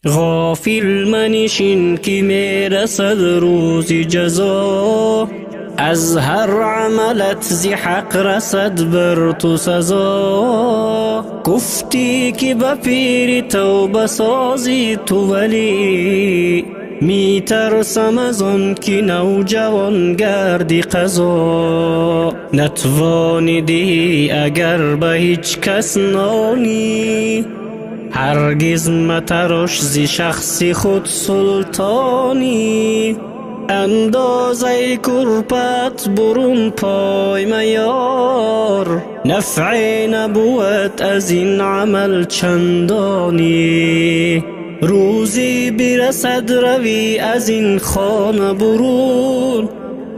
غافل منشین که میرسد روز جزا، از هر عملت زی حق رسد بر تو سزا. گفتی که به پیر توبه سازی تو، ولی می ترسم از آن که نوجوان گردی قضا. نتوانیدی اگر به هیچ کس نانی، هرگز مترش زی شخص خود سلطانی. اندازه کرپت برون پای میار، نفع نبوت از این عمل چندانی. روزی برسد روی از این خانه برون،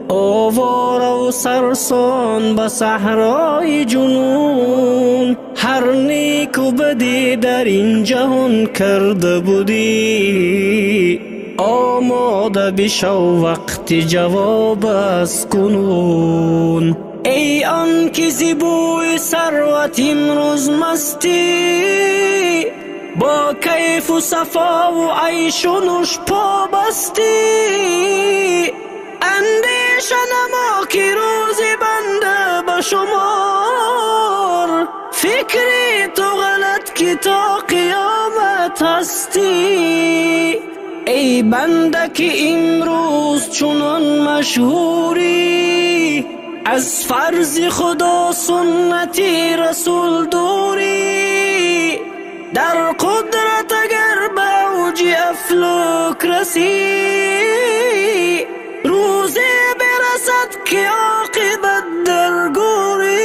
آواره و سرسان به صحرای جنون. هر نیک و بدی در این جهان کرده بودی، آماده بشو وقت جواب از کنون. ای آن که زی بوی ثروت امروز مستی، با کیف و صفا و عیش و نوش پا بستی. اندیشه نما که روزی بنده به شمار، فکری تو غلط که تا قیامت هستی. ای بنده که امروز چنان مشهوری، از فرض خدا سنتی رسول دوری. در قدرت اگر به اوج افلاک رسی، روزی برسد که عاقبت در گوری.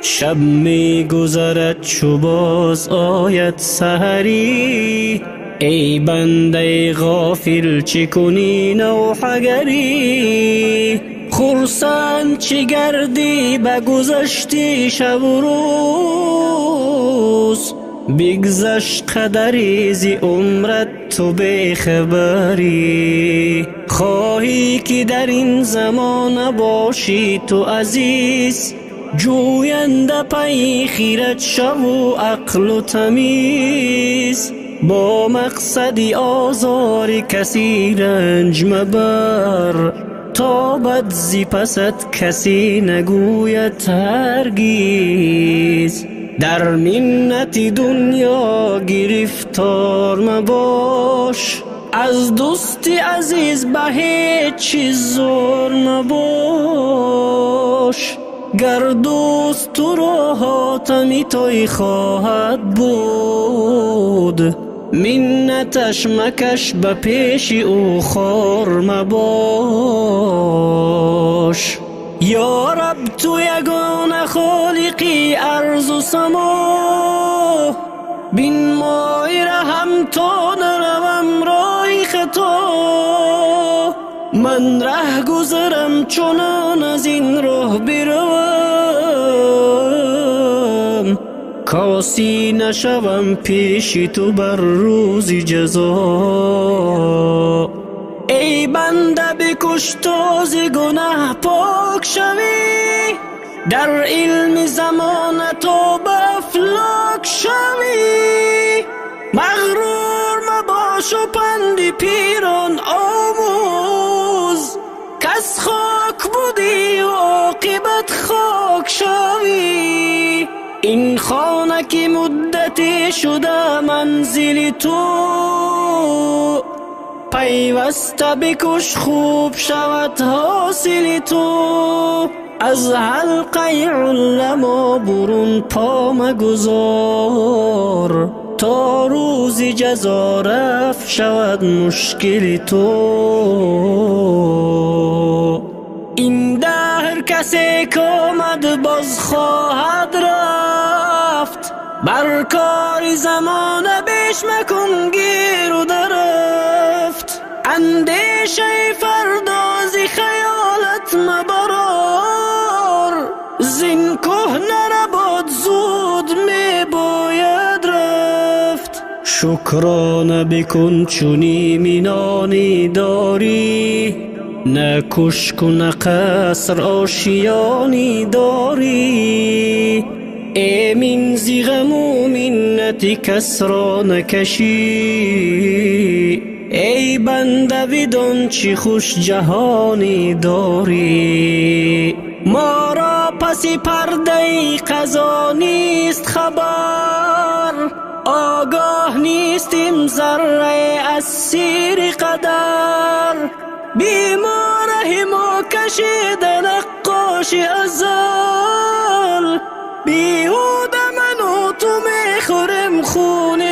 شب می گذرد چو باز آید سحری، ای بنده غافل چه کنی نوحگری. خرسند چه گردی به گذشتی شب و روز، بگذشت قدری زی عمرت تو بخبری. خواهی که در این زمان باشی تو عزیز، جوینده پی خیرت شو و عقل و تمیز. با مقصدی آزار کسی رنج مبر، تا بد زی پست کسی نگوید هرگیز. در منت دنیا گرفتار مباش، از دوستی عزیز به هیچ چیز زور مباش. گر دوست تو را حاتمی توی خواهد بود، منتش مکش به پیش او خار مباش. یا رب تو یگانه خالقی ارض و سما، بین مای رحم تا نروم رای خطا. من ره گذرم چنان از این راه بروم، کاسی نشوم پیش تو بر روز جزا. ای بنده بکش تا ز گناه پاک شوی، در علم زمان تو به افلاک شوی. مغرور مباش و پند پیران آموز، کس خاک بودی و عاقبت خاک شوی. این خانه که مدتی شده منزل تو، پیوسته بکش خوب شود حاصل تو. از حلقه علما برون پا مگذار، تا روز جزا رفع شود مشکل تو. این دهر کسی که آمد باز خواهد رفت، بر کار زمانه بیش مکن گیر و درفت. اندیشه فردازی خیالت مبرار، زین کهنه نباد زود می باید رفت. شکرانه بکن چون ایمنانی داری، نه کشک و نه قصر آشیانی داری. من زیغم و منت کس را نکشی. ای بنده بدان چه خوش جهانی داری. ما را پس پرده قضا نیست خبر، آگاه نیستیم ذره از سیر قدر. بیماره ما کشید نقاش ازل، بیهوده من و تو میخوریم خون